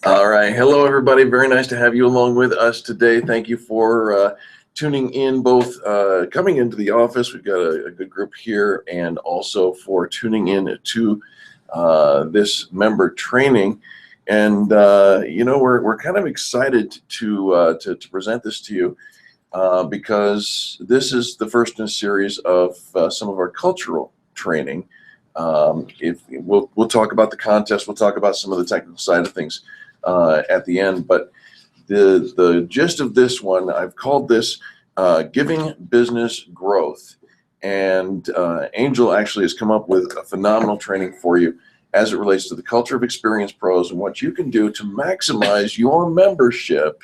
All right. Hello, everybody. Very nice to have you along with us today. Thank you for tuning in, both coming into the office. We've got a good group here, and also for tuning in to this member training. And we're kind of excited to present this to you because this is the first in a series of some of our cultural training. If we'll talk about the contest, we'll talk about some of the technical side of things at the end, but the gist of this one, I've called this Giving Business Growth. And Angel actually has come up with a phenomenal training for you as it relates to the culture of Experience Pros and what you can do to maximize your membership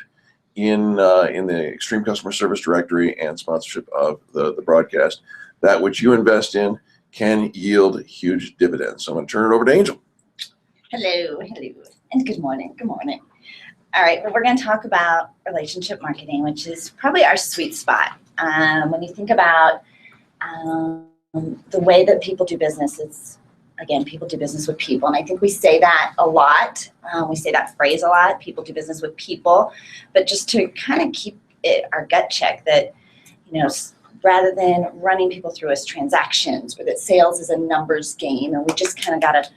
in the Extreme Customer Service Directory and sponsorship of the broadcast. That which you invest in can yield huge dividends. So I'm going to turn it over to Angel. Hello, and good morning. All right, well, we're going to talk about relationship marketing, which is probably our sweet spot. When you think about the way that people do business, it's, again, people do business with people. And I think we say that a lot. We say that phrase a lot, people do business with people. But just to kind of keep it our gut check that, rather than running people through as transactions, or that sales is a numbers game and we just kind of got to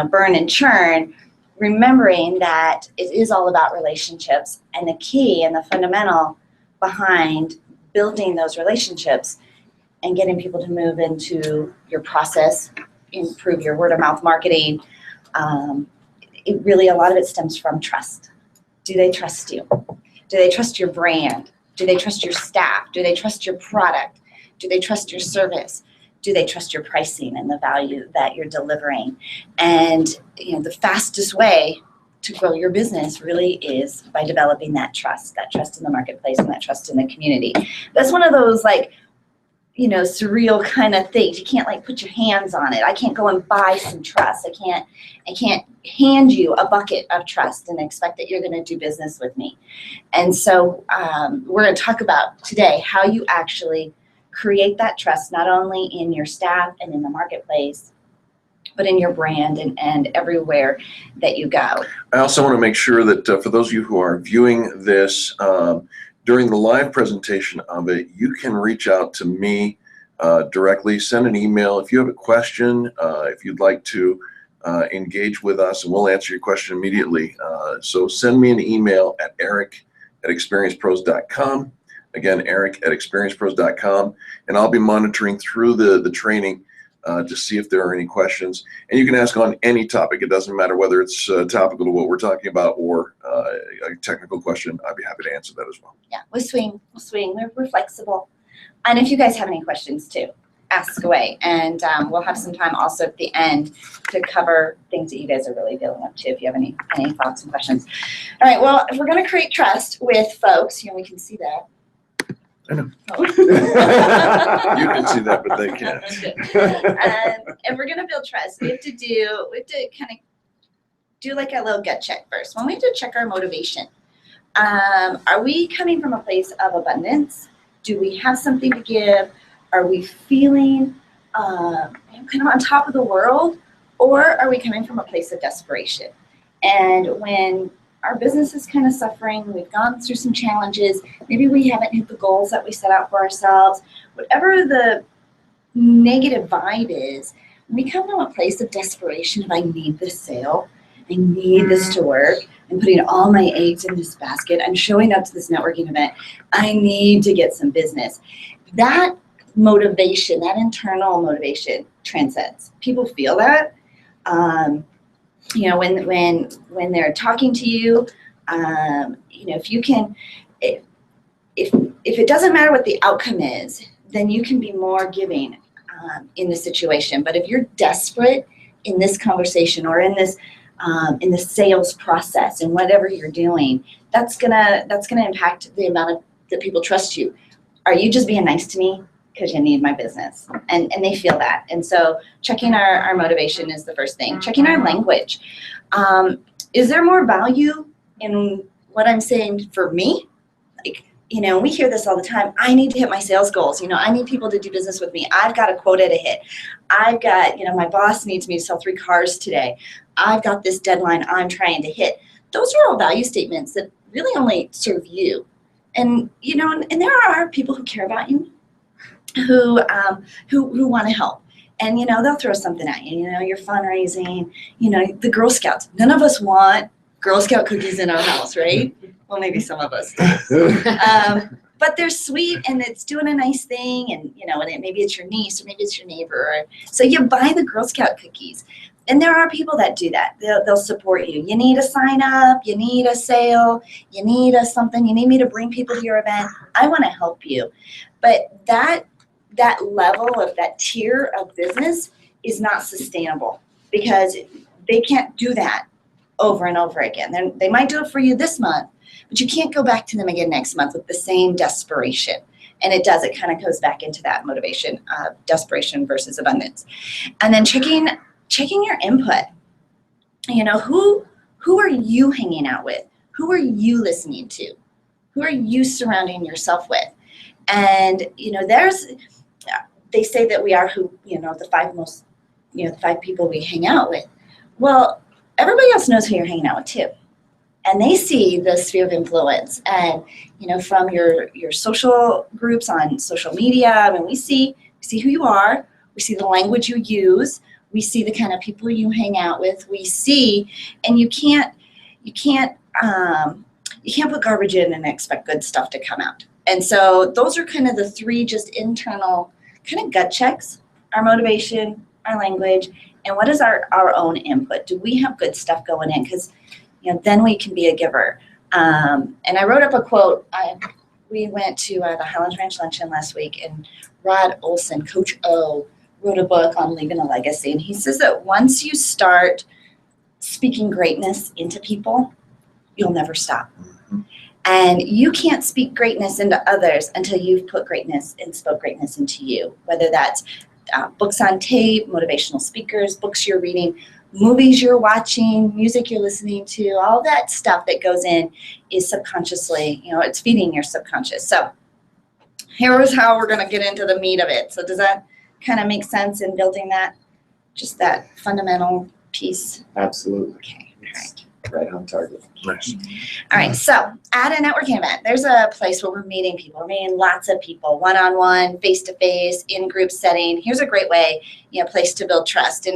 burn and churn, remembering that it is all about relationships, and the key and the fundamental behind building those relationships and getting people to move into your process, improve your word of mouth marketing. It really, a lot of it stems from trust. Do they trust you? Do they trust your brand? Do they trust your staff? Do they trust your product? Do they trust your service? Do they trust your pricing and the value that you're delivering? And the fastest way to grow your business really is by developing that trust in the marketplace and that trust in the community. That's one of those surreal kind of things. You can't put your hands on it. I can't go and buy some trust. I can't hand you a bucket of trust and expect that you're going to do business with me. And so we're going to talk about today how you actually create that trust, not only in your staff and in the marketplace, but in your brand and everywhere that you go. I also want to make sure that for those of you who are viewing this during the live presentation of it, you can reach out to me directly, send an email. If you have a question, if you'd like to engage with us, and we'll answer your question immediately. So send me an email at eric@experiencepros.com. Again, eric@experiencepros.com, and I'll be monitoring through the training to see if there are any questions. And you can ask on any topic. It doesn't matter whether it's topical to what we're talking about or a technical question. I'd be happy to answer that as well. Yeah, we'll swing. We're flexible. And if you guys have any questions too, ask away. And we'll have some time also at the end to cover things that you guys are really dealing with too, if you have any thoughts and questions. All right, well, if we're going to create trust with folks, we can see that. I know. Oh. You can see that, but they can't. And we're going to build trust. We have to kind of do like a little gut check first. When we have to check our motivation, are we coming from a place of abundance? Do we have something to give? Are we feeling kind of on top of the world? Or are we coming from a place of desperation? And when our business is kind of suffering, we've gone through some challenges, maybe we haven't hit the goals that we set out for ourselves, whatever the negative vibe is, we come from a place of desperation of I need this sale, I need this to work, I'm putting all my eggs in this basket, I'm showing up to this networking event, I need to get some business. That motivation, that internal motivation transcends. People feel that. When they're talking to you, if you can, if it doesn't matter what the outcome is, then you can be more giving in the situation. But if you're desperate in this conversation or in this in the sales process and whatever you're doing, that's gonna impact the amount of that people trust you. Are you just being nice to me because you need my business? And they feel that. And so checking our motivation is the first thing. Checking our language. Is there more value in what I'm saying for me? We hear this all the time. I need to hit my sales goals. I need people to do business with me. I've got a quota to hit. I've got, my boss needs me to sell 3 cars today. I've got this deadline I'm trying to hit. those are all value statements that really only serve you. And, you know, and there are people who care about you, who want to help. And, you know, they'll throw something at you. You know, you're fundraising, you know, the Girl Scouts. None of us want Girl Scout cookies in our house, right? Well, maybe some of us do. But they're sweet and it's doing a nice thing. And, you know, and maybe it's your niece or maybe it's your neighbor. So you buy the Girl Scout cookies. And there are people that do that. They'll support you. You need a sign up. You need a sale. You need a something. You need me to bring people to your event. I want to help you. But that level of that tier of business is not sustainable because they can't do that over and over again. They might do it for you this month, but you can't go back to them again next month with the same desperation. And it kind of goes back into that motivation of desperation versus abundance. And then checking your input. You know, who are you hanging out with? Who are you listening to? Who are you surrounding yourself with? And, you know, they say that we are the five people we hang out with. Well, everybody else knows who you're hanging out with too. And they see the sphere of influence. And, you know, from your social groups on social media, I mean, we see who you are. We see the language you use. We see the kind of people you hang out with. We see, and you can't put garbage in and expect good stuff to come out. And so those are kind of the three just internal kind of gut checks: our motivation, our language, and what is our own input. Do we have good stuff going in? Because, you know, then we can be a giver. And I wrote up a quote. We went to the Highlands Ranch Luncheon last week, and Rod Olson, Coach O, wrote a book on leaving a legacy. And he says that once you start speaking greatness into people, you'll never stop. Mm-hmm. And you can't speak greatness into others until you've put greatness and spoke greatness into you, whether that's books on tape, motivational speakers, books you're reading, movies you're watching, music you're listening to, all that stuff that goes in is subconsciously, you know, it's feeding your subconscious. So here is how we're going to get into the meat of it. So does that kind of make sense in building that, just that fundamental piece? Absolutely. Okay, all right. Right on target. Nice. All right, so at a networking event, there's a place where we're meeting people. We're meeting lots of people, one-on-one, face-to-face, in group setting. Here's a great way, you know, place to build trust.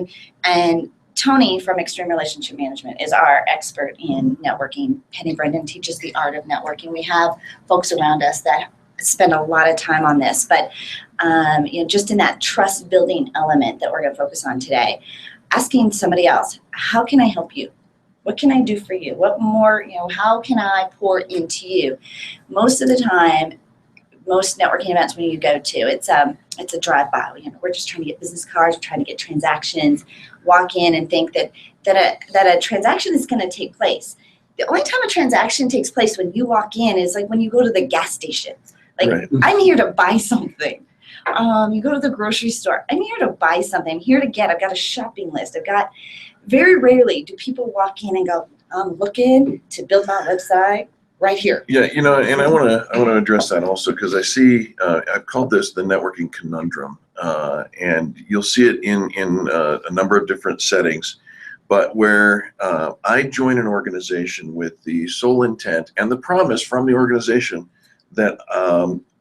And Tony from Extreme Relationship Management is our expert in networking. Penny Brendan teaches the art of networking. We have folks around us that spend a lot of time on this, but you know, just in that trust building element that we're going to focus on today, asking somebody else, how can I help you? What can I do for you? What more, you know, how can I pour into you? Most of the time, most networking events when you go to, it's a drive-by. You know, we're just trying to get business cards, we're trying to get transactions, walk in and think that a transaction is going to take place. The only time a transaction takes place when you walk in is like when you go to the gas station. Like, right. I'm here to buy something. You go to the grocery store. I'm here to buy something. I'm here to get. I've got a shopping list. Very rarely do people walk in and go, I'm looking to build my website right here. Yeah, you know, and I want to address that also because I see I've called this the networking conundrum, and you'll see it in a number of different settings. But where I join an organization with the sole intent and the promise from the organization that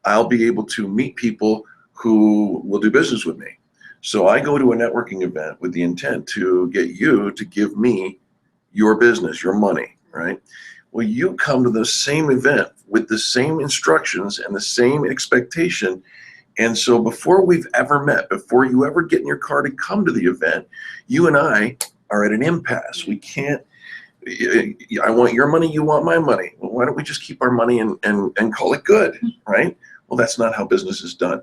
I'll be able to meet people who will do business with me. So I go to a networking event with the intent to get you to give me your business, your money, right? Well, you come to the same event with the same instructions and the same expectation. And so before we've ever met, before you ever get in your car to come to the event, you and I are at an impasse. We can't, I want your money, you want my money. Well, why don't we just keep our money and call it good, right? Well, that's not how business is done.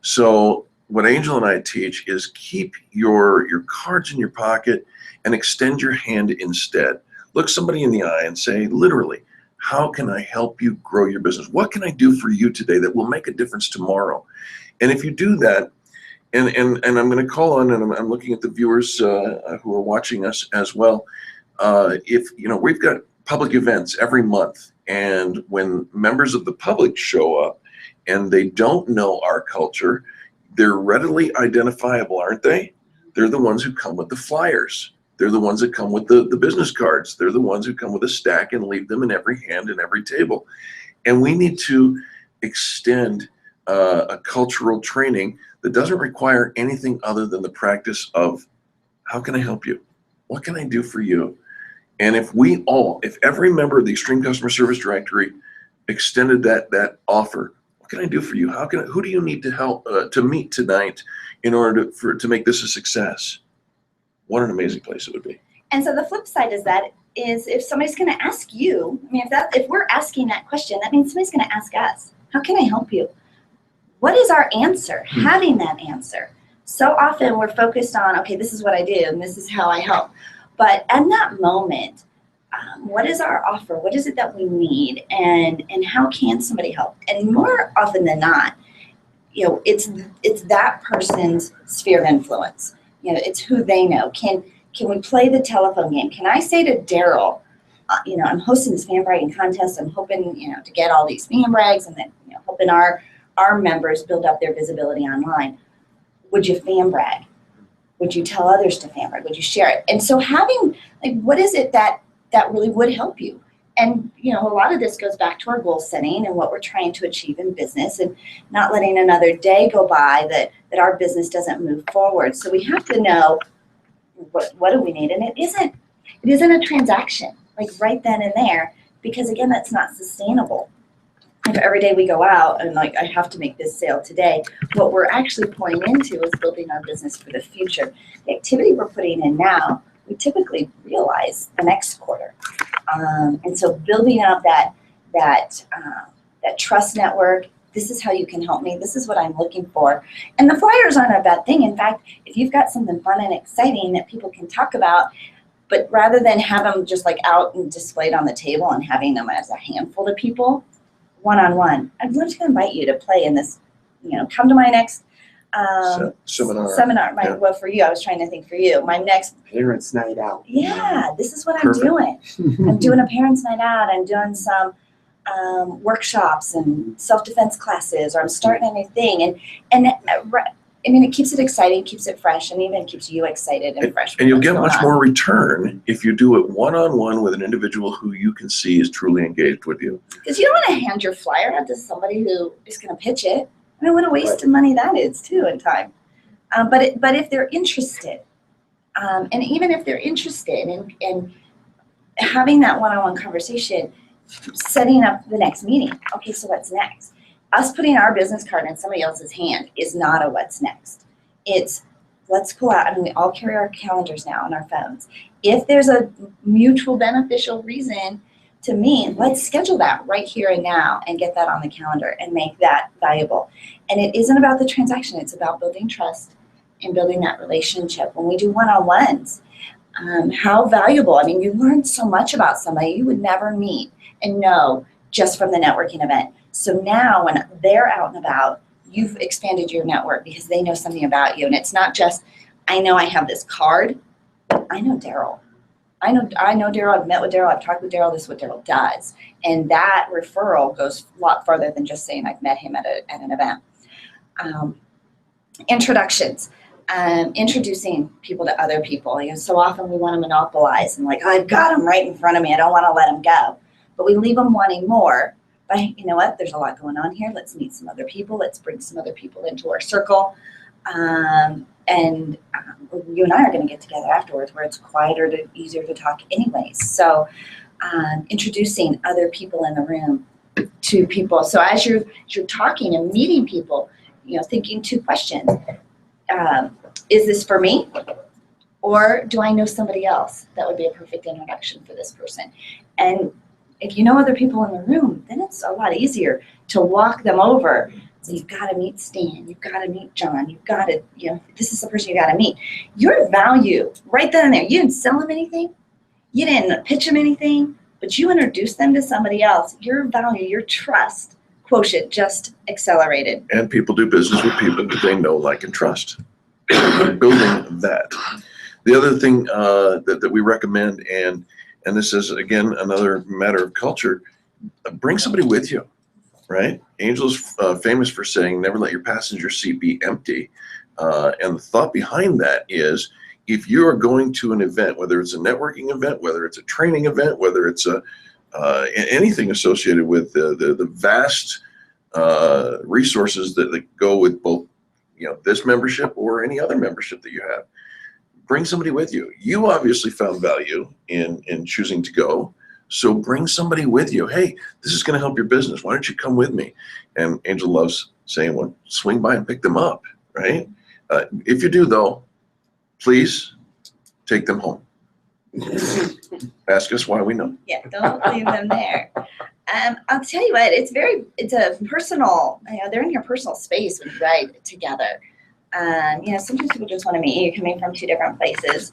So what Angel and I teach is keep your cards in your pocket and extend your hand instead. Look somebody in the eye and say, literally, how can I help you grow your business? What can I do for you today that will make a difference tomorrow? And if you do that, and I'm going to call on, and I'm looking at the viewers who are watching us as well. If you know, we've got public events every month, and when members of the public show up and they don't know our culture, they're readily identifiable, aren't they? They're the ones who come with the flyers, They're the ones that come with the business cards. They're the ones who come with a stack and leave them in every hand and every table. And we need to extend a cultural training that doesn't require anything other than the practice of, how can I help you? What can I do for you? And if every member of the Extreme Customer Service Directory extended that offer, what can I do for you? Who do you need to help to meet tonight in order to make this a success? What an amazing place it would be. And so the flip side is if somebody's going to ask you, I mean, if we're asking that question, that means somebody's going to ask us, how can I help you? What is our answer? Having that answer. So often we're focused on, okay, this is what I do and this is how I help. But at that moment, what is our offer? What is it that we need? And how can somebody help? And more often than not, it's that person's sphere of influence. It's who they know. Can we play the telephone game? Can I say to Daryl, I'm hosting this fan bragging contest. I'm hoping, to get all these fan brags and then, hoping our members build up their visibility online. Would you fan brag? Would you tell others to fan brag? Would you share it? And so having, what is it that really would help you? And, a lot of this goes back to our goal setting and what we're trying to achieve in business and not letting another day go by that our business doesn't move forward. So we have to know what do we need? And it isn't a transaction, right then and there, because again, that's not sustainable. If every day we go out and I have to make this sale today, what we're actually pouring into is building our business for the future. The activity we're putting in now, we typically realize the next quarter. And so building up that trust network, this is how you can help me. This is what I'm looking for. And the flyers aren't a bad thing. In fact, if you've got something fun and exciting that people can talk about, but rather than have them just out and displayed on the table and having them as a handful of people, one-on-one, I'd love to invite you to play in this, come to my next seminar. Well, for you, I was trying to think for you. My next parents' night out. Yeah, this is what Perfect. I'm doing. I'm doing a parents' night out. I'm doing some workshops and self-defense classes, or I'm starting a new thing. And it keeps it exciting, keeps it fresh, and even keeps you excited and fresh. And you'll get much more return if you do it one-on-one with an individual who you can see is truly engaged with you. Because you don't want to hand your flyer out to somebody who is going to pitch it. I mean, what a waste of money that is, too, and time. But if they're interested, and even if they're interested in having that one-on-one conversation, setting up the next meeting. Okay, so what's next? Us putting our business card in somebody else's hand is not a what's next. It's let's pull out. We all carry our calendars now on our phones. If there's a mutual beneficial reason to meet, let's schedule that right here and now and get that on the calendar and make that valuable. And it isn't about the transaction. It's about building trust and building that relationship. When we do one-on-ones, how valuable. You learn so much about somebody you would never meet and know just from the networking event. So now when they're out and about, you've expanded your network because they know something about you. And it's not just, I know I have this card. I know Daryl. I know Daryl. I've met with Daryl. I've talked with Daryl. This is what Daryl does. And that referral goes a lot further than just saying I've met him at an event. Introductions. Introducing people to other people. So often we want to monopolize and I've got them right in front of me. I don't want to let them go. But we leave them wanting more. But you know what? There's a lot going on here. Let's meet some other people. Let's bring some other people into our circle. And you and I are going to get together afterwards where it's quieter, easier to talk anyways. So introducing other people in the room to people. So as you're talking and meeting people, thinking two questions. Is this for me? Or do I know somebody else that would be a perfect introduction for this person? And if you know other people in the room, then it's a lot easier to walk them over. So you've got to meet Stan, you've got to meet John, you've got to, this is the person you got to meet. Your value right then and there, you didn't sell them anything, you didn't pitch them anything, but you introduced them to somebody else. Your value, your trust quotient just accelerated. And people do business with people that they know, like, and trust. Building that. The other thing that we recommend, and this is, again, another matter of culture, bring somebody with you, right? Angel's famous for saying, never let your passenger seat be empty. And the thought behind that is, if you are going to an event, whether it's a networking event, whether it's a training event, whether it's anything associated with the vast resources that go with both, this membership or any other membership that you have, bring somebody with you. You obviously found value in choosing to go, so bring somebody with you. Hey, this is going to help your business. Why don't you come with me? And Angel loves saying, well, swing by and pick them up, right? If you do, though, please take them home. Ask us why, we know. Yeah, don't leave them there. I'll tell you what, it's a personal, they're in your personal space when you ride together. Sometimes people just want to meet you coming from two different places.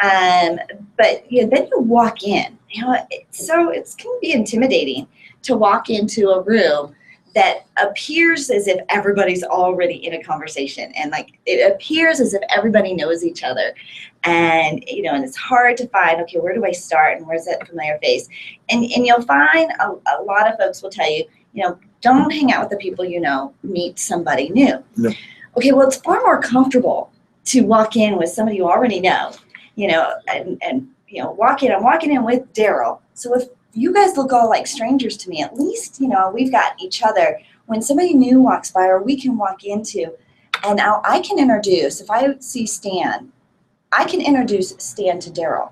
But then you walk in, it can be intimidating to walk into a room that appears as if everybody's already in a conversation, and it appears as if everybody knows each other, and and it's hard to find, okay, where do I start and where's that familiar face? And you'll find a lot of folks will tell you, don't hang out with the people meet somebody new. No. Okay, well, it's far more comfortable to walk in with somebody you already know, and walk in. I'm walking in with Daryl. So if you guys look all like strangers to me, at least, we've got each other. When somebody new walks by, or we can walk into, and now I can introduce, if I see Stan, I can introduce Stan to Daryl.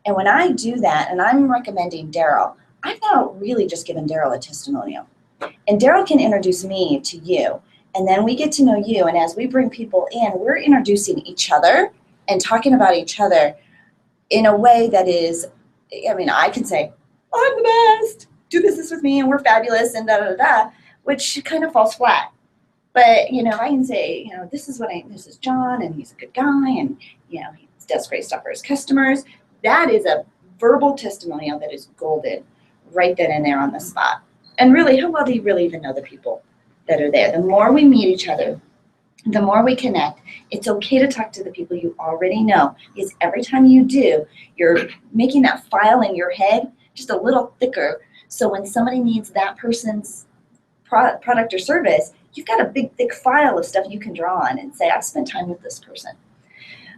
And when I do that, and I'm recommending Daryl, I've now really just given Daryl a testimonial. And Daryl can introduce me to you. And then we get to know you. And as we bring people in, we're introducing each other and talking about each other in a way that is, I can say, I'm the best, do business with me, and we're fabulous, and da-da-da-da, which kind of falls flat. But, I can say, this is John, and he's a good guy, and, he does great stuff for his customers. That is a verbal testimonial that is golden right then and there on the spot. And really, how well do you really even know the people that are there? The more we meet each other, the more we connect. It's okay to talk to the people you already know, because every time you do, you're making that file in your head just a little thicker. So when somebody needs that person's product or service, you've got a big, thick file of stuff you can draw on and say, I've spent time with this person.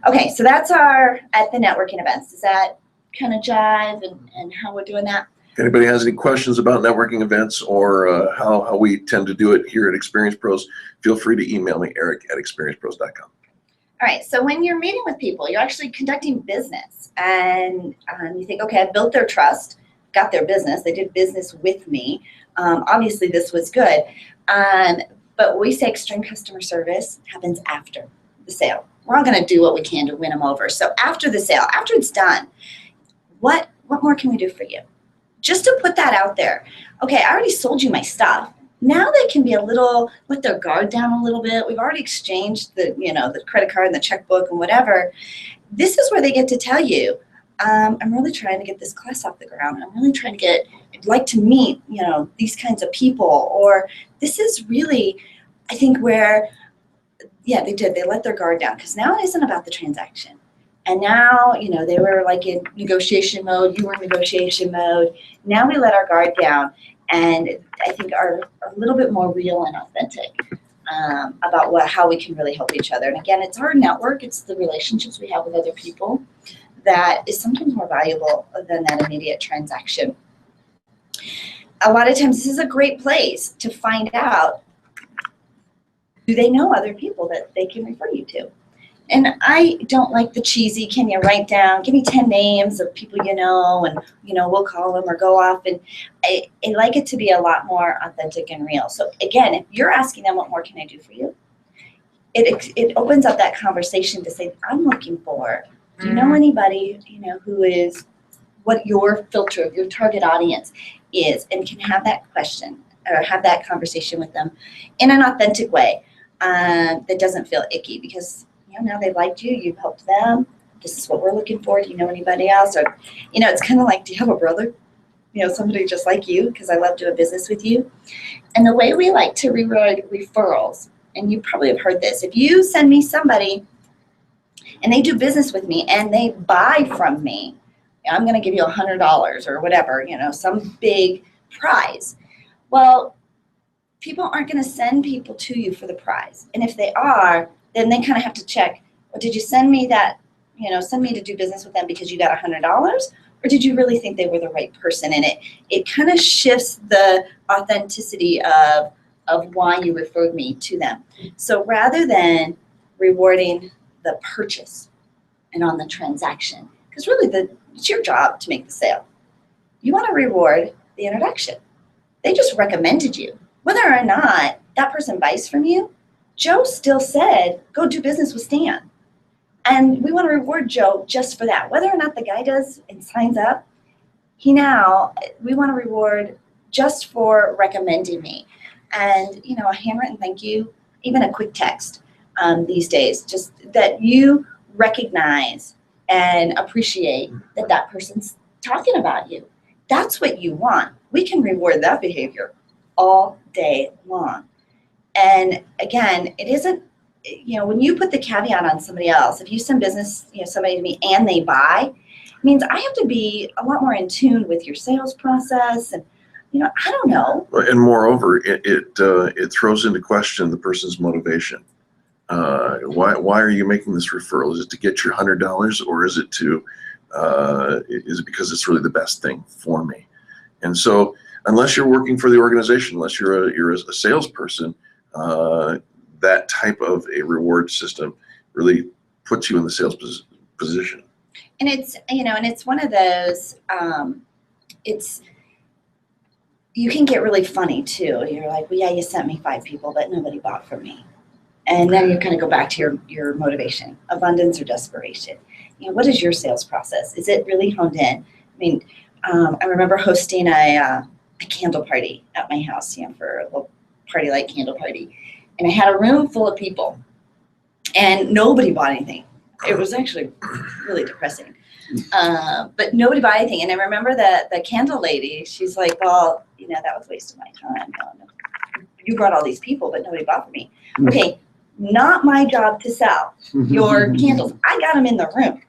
Okay, so that's our at the networking events. Does that kind of jive and how we're doing that? If anybody has any questions about networking events or how we tend to do it here at Experience Pros, feel free to email me, eric@experiencepros.com. All right, so when you're meeting with people, you're actually conducting business, and you think, okay, I built their trust, got their business, they did business with me. Obviously, this was good, but we say extreme customer service happens after the sale. We're all going to do what we can to win them over. So after the sale, after it's done, what more can we do for you? Just to put that out there. Okay, I already sold you my stuff. Now they can be let their guard down a little bit. We've already exchanged the credit card and the checkbook and whatever. This is where they get to tell you, I'm really trying to get this class off the ground. I'm really trying to I'd like to meet, these kinds of people. Or this is really, I think, where, they let their guard down, because now it isn't about the transaction. And now, they were in negotiation mode, you were in negotiation mode. Now we let our guard down, and I think are a little bit more real and authentic about how we can really help each other. And again, it's our network, it's the relationships we have with other people that is sometimes more valuable than that immediate transaction. A lot of times this is a great place to find out, do they know other people that they can refer you to? And I don't like the cheesy, can you write down, give me 10 names of people and we'll call them or go off. And I like it to be a lot more authentic and real. So again, if you're asking them, what more can I do for you? It opens up that conversation to say, I'm looking for, do you know anybody, who is what your filter, your target audience is, and can have that question or have that conversation with them in an authentic way that doesn't feel icky, because now they've liked you, you've helped them. This is what we're looking for. Do you know anybody else? Or, it's kind of like, do you have a brother? Somebody just like you, because I love doing business with you. And the way we like to reward referrals, and you probably have heard this, if you send me somebody and they do business with me and they buy from me, I'm going to give you $100 or whatever, some big prize. Well, people aren't going to send people to you for the prize. And if they are, then they kind of have to check, well, did you send me that send me to do business with them because you got $100, or did you really think they were the right person? And it kind of shifts the authenticity of why you referred me to them. So rather than rewarding the purchase and on the transaction, because really it's your job to make the sale, you want to reward the introduction. They just recommended you. Whether or not that person buys from you, Joe still said, go do business with Stan. And we want to reward Joe just for that. Whether or not the guy does and signs up, we want to reward just for recommending me. And, a handwritten thank you, even a quick text these days, just that you recognize and appreciate that person's talking about you. That's what you want. We can reward that behavior all day long. And again, it isn't, when you put the caveat on somebody else, if you send business, somebody to me and they buy, it means I have to be a lot more in tune with your sales process. And, I don't know. And moreover, it throws into question the person's motivation. Why are you making this referral? Is it to get your $100, or is it is it because it's really the best thing for me? And so, unless you're working for the organization, unless you're a salesperson, that type of a reward system really puts you in the sales position. And it's one of those. You can get really funny too. You're like, well, yeah, you sent me 5 people, but nobody bought from me. And then you kind of go back to your motivation, abundance or desperation. What is your sales process? Is it really honed in? I mean, I remember hosting a candle party at my house, for a little party-like candle party. And I had a room full of people, and nobody bought anything. It was actually really depressing. But nobody bought anything. And I remember the candle lady, she's like, well, that was a waste of my time. No. You brought all these people, but nobody bought from me. Okay, not my job to sell your candles. I got them in the room.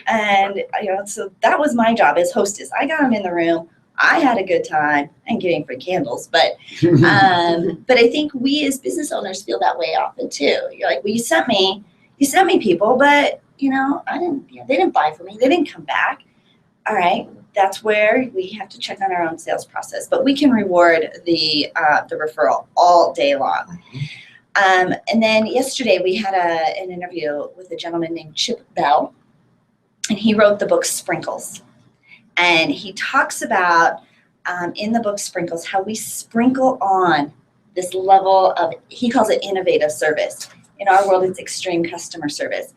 And, so that was my job as hostess. I got them in the room. I had a good time and getting free candles, but I think we as business owners feel that way often too. You're like, well, you sent me people, but they didn't buy from me. They didn't come back. All right, that's where we have to check on our own sales process, but we can reward the referral all day long. And then yesterday we had an interview with a gentleman named Chip Bell, and he wrote the book Sprinkles. And he talks about, in the book Sprinkles, how we sprinkle on this level of, he calls it innovative service. In our world, it's extreme customer service.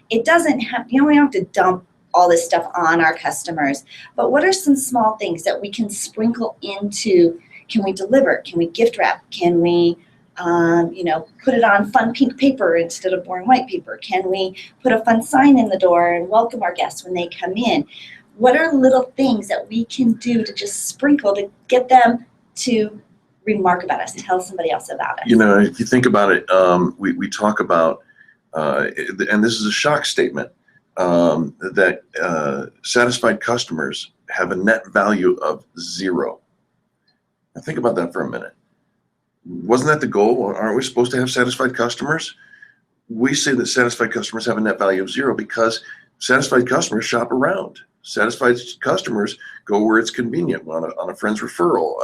It doesn't have, we don't have to dump all this stuff on our customers. But what are some small things that we can sprinkle into? Can we deliver? Can we gift wrap? Can we, put it on fun pink paper instead of boring white paper? Can we put a fun sign in the door and welcome our guests when they come in? What are little things that we can do to just sprinkle to get them to remark about us, tell somebody else about us? If you think about it, we talk about, and this is a shock statement, that satisfied customers have a net value of 0. Now think about that for a minute. Wasn't that the goal? Aren't we supposed to have satisfied customers? We say that satisfied customers have a net value of 0 because satisfied customers shop around. Satisfied customers go where it's convenient, on a friend's referral,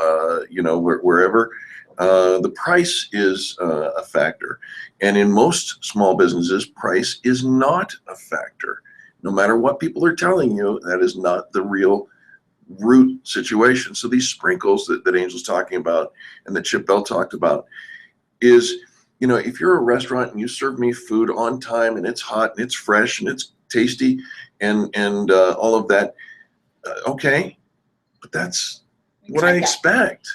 wherever the price is a factor. And in most small businesses, price is not a factor. No matter what people are telling you, that is not the real root situation. So these sprinkles that Angel's talking about and that Chip Bell talked about is, if you're a restaurant and you serve me food on time and it's hot and it's fresh and it's tasty and all of that, okay, but that's what I expect.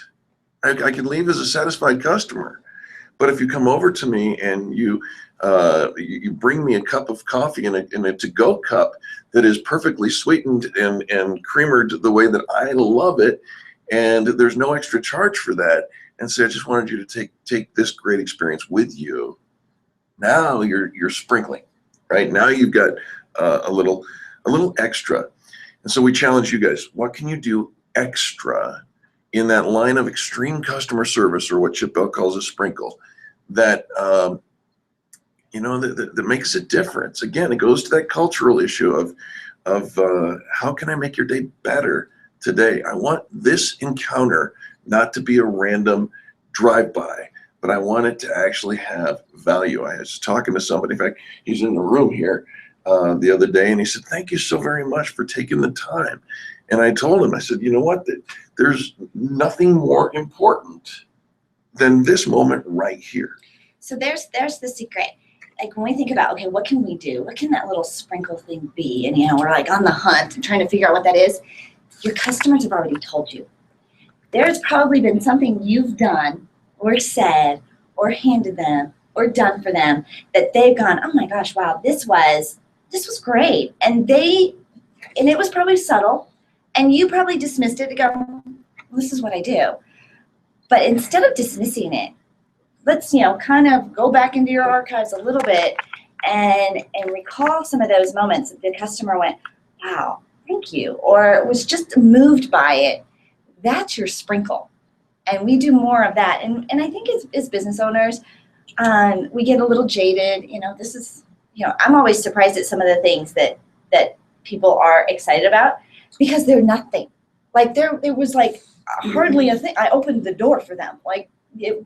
I can leave as a satisfied customer. But if you come over to me and you bring me a cup of coffee in a to-go cup that is perfectly sweetened and creamered the way that I love it, and there's no extra charge for that, and say, I just wanted you to take this great experience with you. Now you're sprinkling, right? Now you've got a little extra. And so we challenge you guys, what can you do extra in that line of extreme customer service, or what Chip Bell calls a sprinkle, that that makes a difference. Again, it goes to that cultural issue of how can I make your day better today? I want this encounter not to be a random drive-by, but I want it to actually have value. I was talking to somebody, in fact, he's in the room here the other day, and he said, thank you so very much for taking the time. And I told him, I said, you know what, there's nothing more important than this moment right here. So there's the secret. Like when we think about, okay, what can we do? What can that little sprinkle thing be? And we're like on the hunt and trying to figure out what that is. Your customers have already told you. There's probably been something you've done or said or handed them or done for them that they've gone, oh my gosh, wow, this was great. And it was probably subtle, and you probably dismissed it to go, well, this is what I do. But instead of dismissing it, let's kind of go back into your archives a little bit and recall some of those moments that the customer went, wow, thank you, or was just moved by it. That's your sprinkle. And we do more of that. And I think as business owners, we get a little jaded. This is, I'm always surprised at some of the things that people are excited about because they're nothing. Like there was like hardly a thing. I opened the door for them. Like it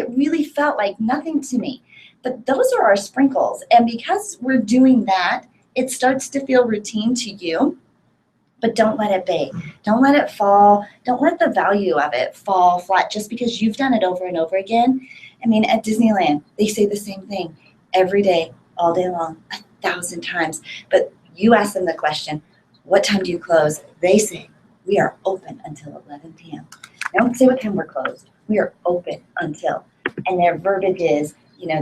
really felt like nothing to me. But those are our sprinkles. And because we're doing that, it starts to feel routine to you. But don't let it be. Don't let it fall. Don't let the value of it fall flat just because you've done it over and over again. I mean, at Disneyland, they say the same thing every day, all day long, 1,000 times. But you ask them the question, what time do you close? They say, we are open until 11 p.m. They don't say what time we're closed. We are open until. And their verbiage is,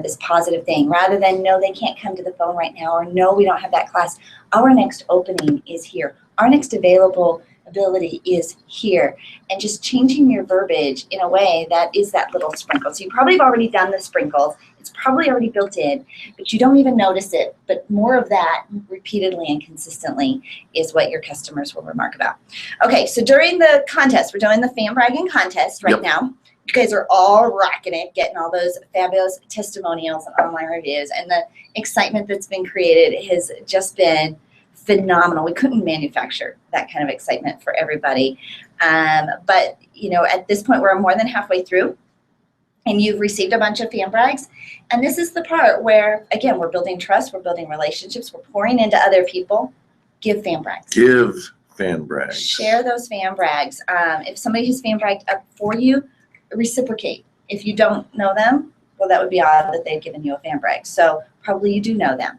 this positive thing. Rather than, no, they can't come to the phone right now, or no, we don't have that class. Our next opening is here. Our next availability is here. And just changing your verbiage in a way that is that little sprinkle. So you probably have already done the sprinkles. It's probably already built in, but you don't even notice it. But more of that repeatedly and consistently is what your customers will remark about. Okay, so during the contest, we're doing the fan bragging contest right now. You guys are all rocking it, getting all those fabulous testimonials and online reviews, and the excitement that's been created has just been phenomenal. We couldn't manufacture that kind of excitement for everybody. But, at this point, we're more than halfway through, and you've received a bunch of fan brags. And this is the part where, again, we're building trust, we're building relationships, we're pouring into other people. Give fan brags. Give fan brags. Share those fan brags. If somebody has fan bragged up for you, reciprocate. If you don't know them, well, that would be odd that they've given you a fan brag. So probably you do know them.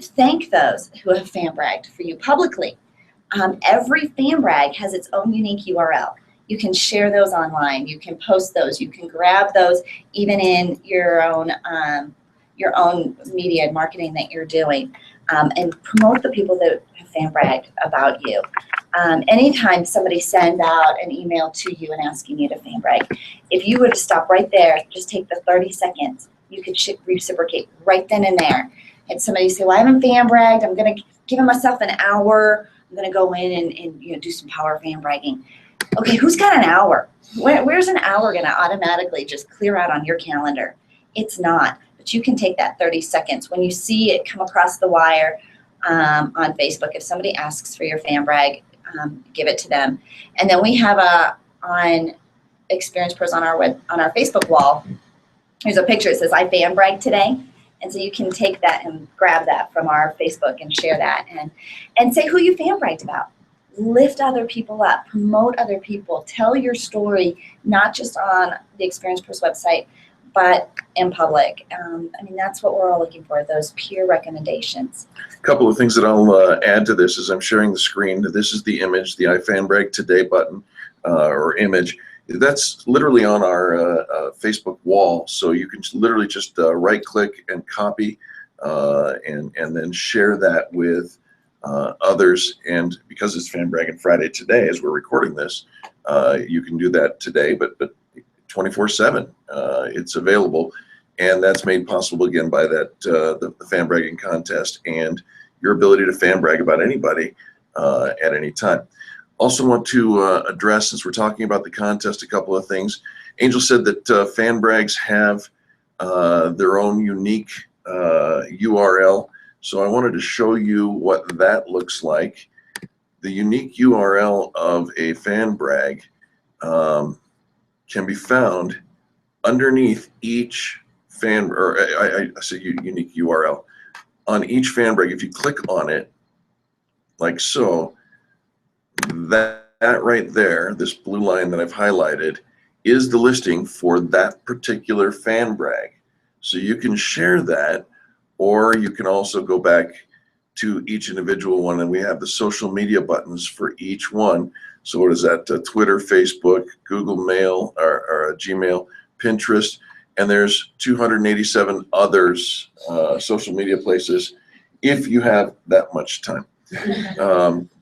Thank those who have fan bragged for you publicly. Every fan brag has its own unique URL. You can share those online. You can post those. You can grab those even in your own media and marketing that you're doing, and promote the people that have fan bragged about you. Anytime somebody sends out an email to you and asking you to fan brag, if you were to stop right there, just take the 30 seconds, you could reciprocate right then and there. And somebody say, well, I haven't fan bragged. I'm going to give myself an hour. I'm going to go in and do some power fan bragging. Okay, who's got an hour? Where's an hour going to automatically just clear out on your calendar? It's not. But you can take that 30 seconds. When you see it come across the wire on Facebook, if somebody asks for your fan brag, give it to them. And then we have on Experience Pros on our Facebook wall, there's a picture that says, I fan brag today. And so you can take that and grab that from our Facebook and share that and say who you fan bragged about. Lift other people up, promote other people, tell your story, not just on the Experience Pros website, but in public. That's what we're all looking for, those peer recommendations. A couple of things that I'll add to this as I'm sharing the screen. This is the image, the I fan brag today button or image. That's literally on our Facebook wall, so you can literally just right-click and copy and then share that with others. And because it's Fan Bragging Friday today, as we're recording this, you can do that today, but 24/7 it's available, and that's made possible again by that the fan bragging contest and your ability to fan brag about anybody at any time. Also want to address, since we're talking about the contest, a couple of things. Angel said that fan brags have their own unique URL. So I wanted to show you what that looks like. The unique URL of a fan brag can be found underneath each fan, or I say unique URL. On each fan brag, if you click on it, like so, that right there, this blue line that I've highlighted, is the listing for that particular fan brag. So you can share that, or you can also go back to each individual one, and we have the social media buttons for each one. So what is that? Twitter, Facebook, Google Mail, or Gmail, Pinterest, and there's 287 others social media places if you have that much time.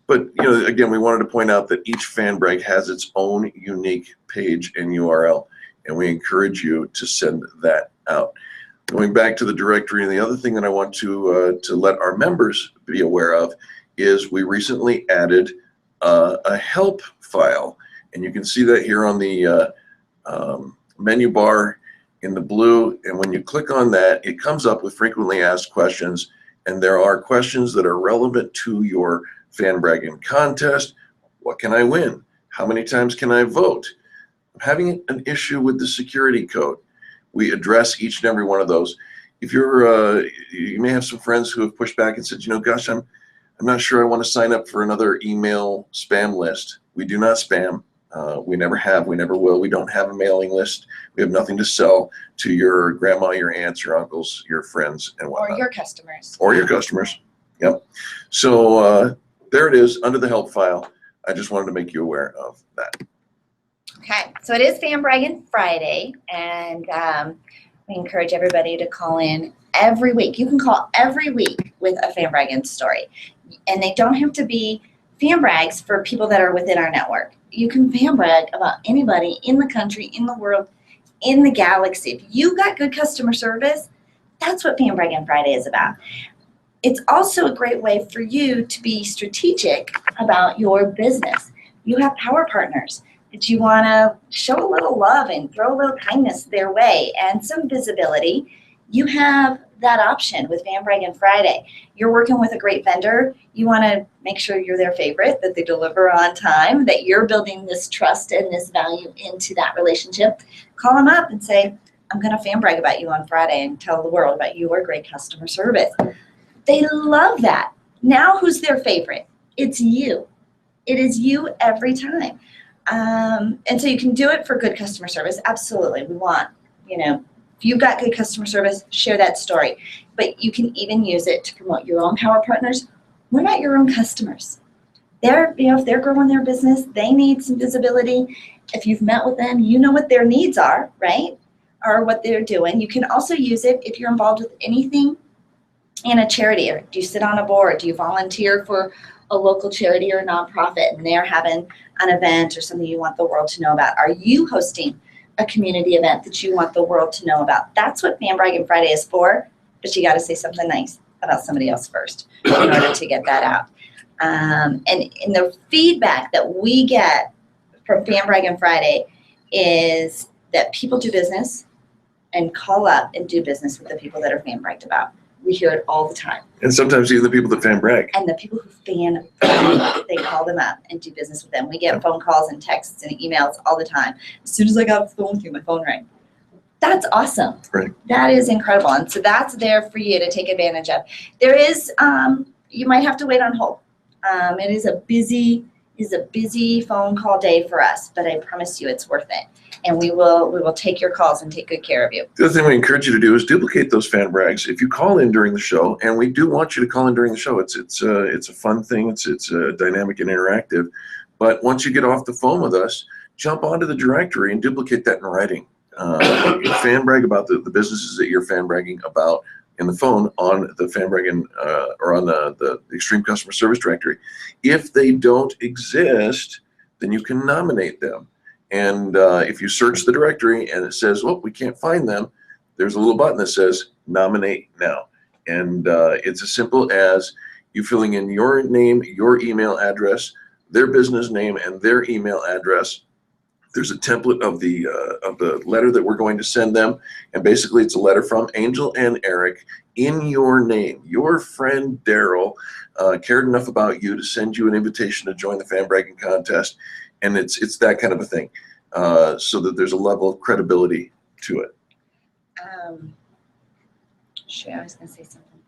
But again, we wanted to point out that each fan brag has its own unique page and URL, and we encourage you to send that out. Going back to the directory, and the other thing that I want to let our members be aware of is we recently added a help file, and you can see that here on the menu bar in the blue. And when you click on that, it comes up with frequently asked questions, and there are questions that are relevant to your fan bragging contest. What can I win? How many times can I vote? I'm having an issue with the security code. We address each and every one of those. If you're, you may have some friends who have pushed back and said, gosh, I'm not sure I want to sign up for another email spam list. We do not spam. We never have. We never will. We don't have a mailing list. We have nothing to sell to your grandma, your aunts, your uncles, your friends, and whatnot. Or your customers. Or your customers. Yep. So there it is under the help file. I just wanted to make you aware of that. Okay, so it is Fan Braggin' Friday, and we encourage everybody to call in every week. You can call every week with a Fan Braggin' story, and they don't have to be fan brags for people that are within our network. You can fan brag about anybody in the country, in the world, in the galaxy. If you got good customer service, that's what Fan Braggin' Friday is about. It's also a great way for you to be strategic about your business. You have power partners that you want to show a little love and throw a little kindness their way and some visibility. You have that option with Fan Braggin' Friday. You're working with a great vendor. You want to make sure you're their favorite, that they deliver on time, that you're building this trust and this value into that relationship. Call them up and say, I'm going to fan brag about you on Friday and tell the world about your great customer service. They love that. Now who's their favorite? It's you. It is you every time. And so you can do it for good customer service. Absolutely. We want, if you've got good customer service, share that story. But you can even use it to promote your own power partners. We're not your own customers. If they're growing their business, they need some visibility. If you've met with them, you know what their needs are, right? Or what they're doing. You can also use it if you're involved with anything in a charity, or do you sit on a board? Do you volunteer for a local charity or a nonprofit and they're having an event or something you want the world to know about? Are you hosting a community event that you want the world to know about? That's what Fan Braggin' Friday is for, but you got to say something nice about somebody else first in order to get that out. And in the feedback that we get from Fan Braggin' Friday is that people do business and call up and do business with the people that are fan bragged about. We hear it all the time. And sometimes even the people that fan brag. And the people who fan brag, they call them up and do business with them. We get phone calls and texts and emails all the time. As soon as I got off the phone with you, my phone rang. That's awesome. Right. That is incredible. And so that's there for you to take advantage of. There is, you might have to wait on hold. It is a busy phone call day for us, but I promise you it's worth it. And we will take your calls and take good care of you. The other thing we encourage you to do is duplicate those fan brags. If you call in during the show, and we do want you to call in during the show, it's a fun thing. It's dynamic and interactive. But once you get off the phone with us, jump onto the directory and duplicate that in writing. Fan brag about the businesses that you're fan bragging about in the phone on the fan bragging or on the Extreme Customer Service directory. If they don't exist, then you can nominate them. And if you search the directory and it says, well, we can't find them, there's a little button that says nominate now. And it's as simple as you filling in your name, your email address, their business name, and their email address. There's a template of the letter that we're going to send them, and basically it's a letter from Angel and Eric in your name. Your friend Daryl cared enough about you to send you an invitation to join the Fan Bragging contest, and it's that kind of a thing, so that there's a level of credibility to it. Sure, I was going to say something.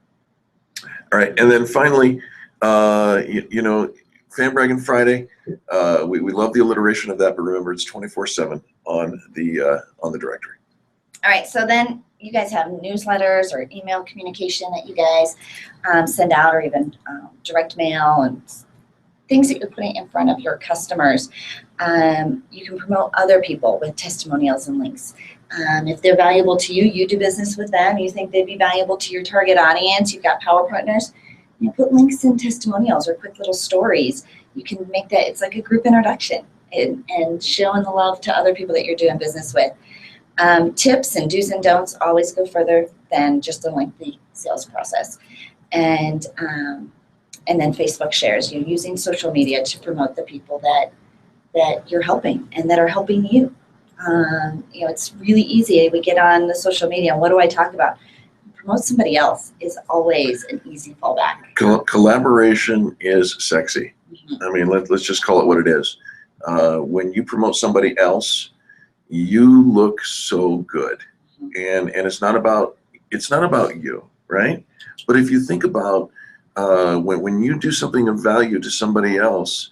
All right, and then finally, you know, Fan Bragging Friday. We love the alliteration of that, but remember it's 24/7 on the directory. All right, so then you guys have newsletters or email communication that you guys send out, or even direct mail and things that you're putting in front of your customers. You can promote other people with testimonials and links. If they're valuable to you, you do business with them, you think they'd be valuable to your target audience, you've got power partners, you put links in testimonials or quick little stories. You can make that, it's like a group introduction, and showing the love to other people that you're doing business with. Tips and do's and don'ts always go further than just a lengthy sales process. And then Facebook shares, you're using social media to promote the people that you're helping and that are helping you. You know, it's really easy. We get on the social media. What do I talk about? Promote somebody else is always an easy fallback. Collaboration is sexy. Mm-hmm. I mean, let's just call it what it is. When you promote somebody else, you look so good, and it's not about you, right? But if you think about when you do something of value to somebody else,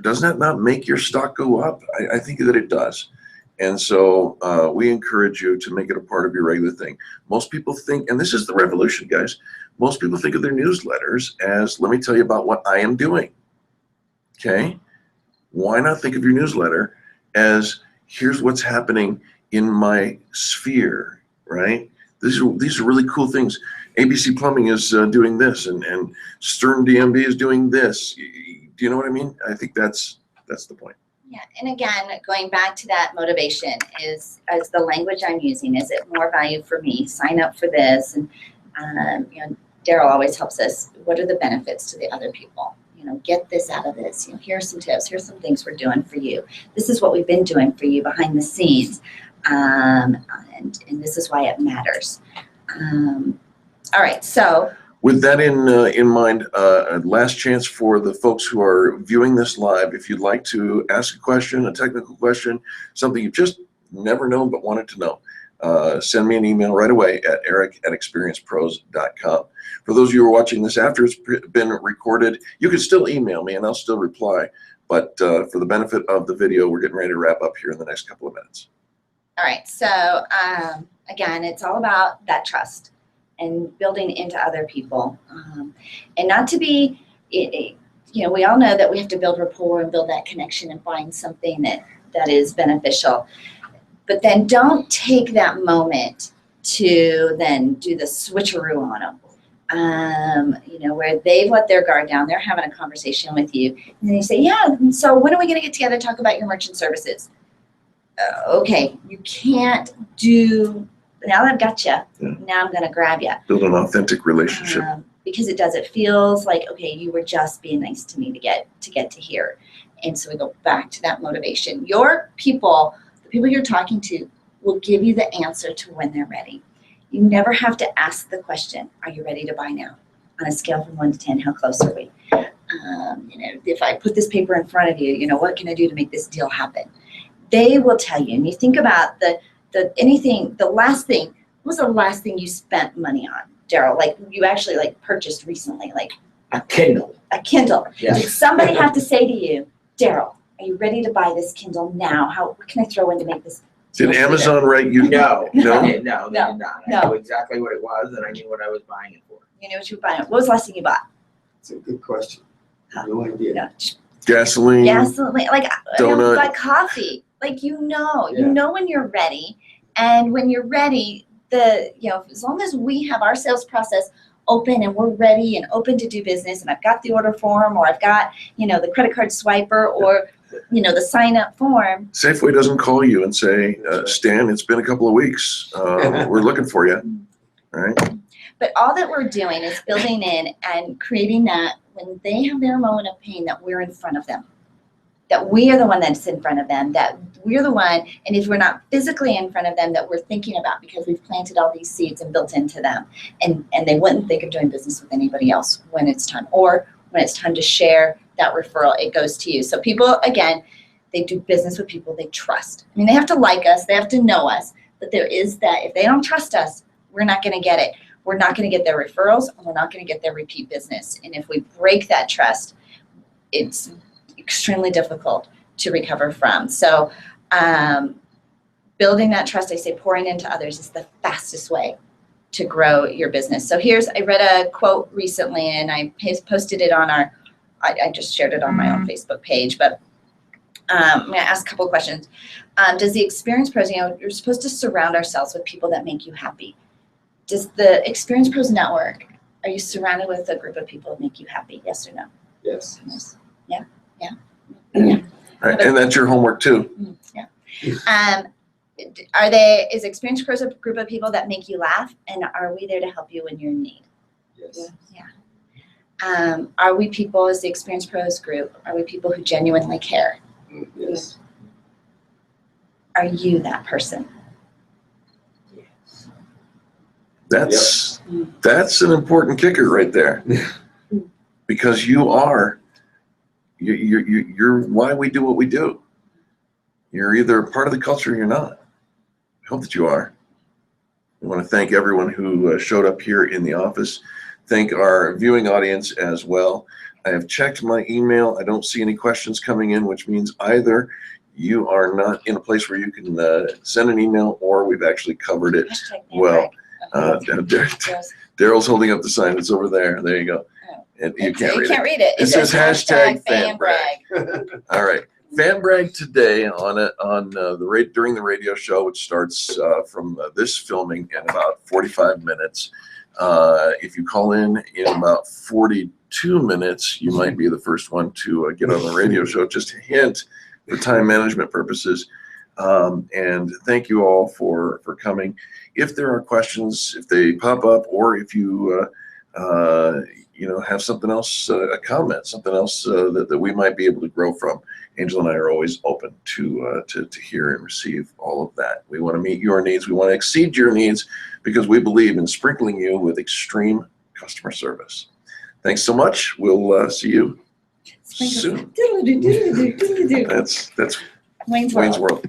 does that not make your stock go up? I think that it does. And so we encourage you to make it a part of your regular thing. Most people think, and this is the revolution, guys, most people think of their newsletters as, let me tell you about what I am doing. Okay? Why not think of your newsletter as, here's what's happening in my sphere, right? These are really cool things. ABC Plumbing is doing this, and Stern DMB is doing this. Do you know what I mean? I think that's the point. Yeah, and again, going back to that motivation is the language I'm using. Is it more value for me? Sign up for this, and you know, Daryl always helps us. What are the benefits to the other people? You know, get this out of this. You know, here are some tips. Here's some things we're doing for you. This is what we've been doing for you behind the scenes, and this is why it matters. All right, so. With that in mind, last chance for the folks who are viewing this live. If you'd like to ask a question, a technical question, something you've just never known but wanted to know, send me an email right away at eric@experiencepros.com. For those of you who are watching this after it's been recorded, you can still email me and I'll still reply. But for the benefit of the video, we're getting ready to wrap up here in the next couple of minutes. All right, so again, it's all about that trust and building into other people, and not to be, you know, we all know that we have to build rapport and build that connection and find something that is beneficial, but then don't take that moment to then do the switcheroo on them, you know, where they've let their guard down, they're having a conversation with you, and then you say, yeah, so when are we going to get together to talk about your merchant services? Okay, you can't do. Now that I've got you, now I'm going to grab you. Build an authentic relationship. Because it does. It feels like, okay, you were just being nice to me to get to here. And so we go back to that motivation. Your people, the people you're talking to, will give you the answer to when they're ready. You never have to ask the question, are you ready to buy now? On a scale from 1 to 10, how close are we? You know, if I put this paper in front of you, you know, what can I do to make this deal happen? They will tell you. And you think about the last thing, what was the last thing you spent money on, Daryl? Like you actually like purchased recently, like a Kindle. A Kindle. Yes. Did somebody have to say to you, Daryl, are you ready to buy this Kindle now? What can I throw in to make this? Did Amazon write you? No, No? they did not. No. I knew exactly what it was, and I knew what I was buying it for. You knew what you were buying. What was the last thing you bought? It's a good question. Huh. No idea. No. Gasoline. Gasoline, like Donut. like coffee. Like you know Yeah. when you're ready, and when you're ready, as long as we have our sales process open and we're ready and open to do business, and I've got the order form, or I've got the credit card swiper, or the sign up form. Safeway doesn't call you and say, Stan, it's been a couple of weeks. We're looking for you. All right. But all that we're doing is building in and creating that when they have their moment of pain, that we're in front of them. that we are the one that's in front of them, that we're the one, and if we're not physically in front of them, that we're thinking about because we've planted all these seeds and built into them. And they wouldn't think of doing business with anybody else when it's time. Or when it's time to share that referral, it goes to you. So people, again, they do business with people they trust. I mean, they have to like us, they have to know us, but there is that if they don't trust us, we're not going to get it. We're not going to get their referrals, and we're not going to get their repeat business. And if we break that trust, it's extremely difficult to recover from. So building that trust, I say pouring into others is the fastest way to grow your business. So I read a quote recently, and I posted it on I just shared it on my own Facebook page, but I'm going to ask a couple of questions. Does the Experience Pros, you're supposed to surround ourselves with people that make you happy. Does the Experience Pros Network, are you surrounded with a group of people that make you happy? Yes or no? Yes. Yes. Yeah. Yeah. Right. And that's your homework too. Yeah. Is Experience Pros a group of people that make you laugh, and are we there to help you when you're in need? Yes. Yeah. Are we people, as the Experience Pros group, are we people who genuinely care? Yes. Are you that person? That's an important kicker right there, because you're why we do what we do. You're either part of the culture or you're not. I hope that you are. I want to thank everyone who showed up here in the office. Thank our viewing audience as well. I have checked my email. I don't see any questions coming in, which means either you are not in a place where you can send an email, or we've actually covered it well. Daryl's holding up the sign that's over there. There you go. And you can't read it. It says hashtag FanBrag. All right. FanBrag today during the radio show, which starts from this filming in about 45 minutes. If you call in about 42 minutes, you might be the first one to get on the radio show. Just a hint for time management purposes. And thank you all for coming. If there are questions, if they pop up, or if you have something else, a comment, something else that we might be able to grow from, Angela and I are always open to hear and receive all of that. We want to meet your needs. We want to exceed your needs, because we believe in sprinkling you with extreme customer service. Thanks so much. We'll see you soon. That's Wayne's World.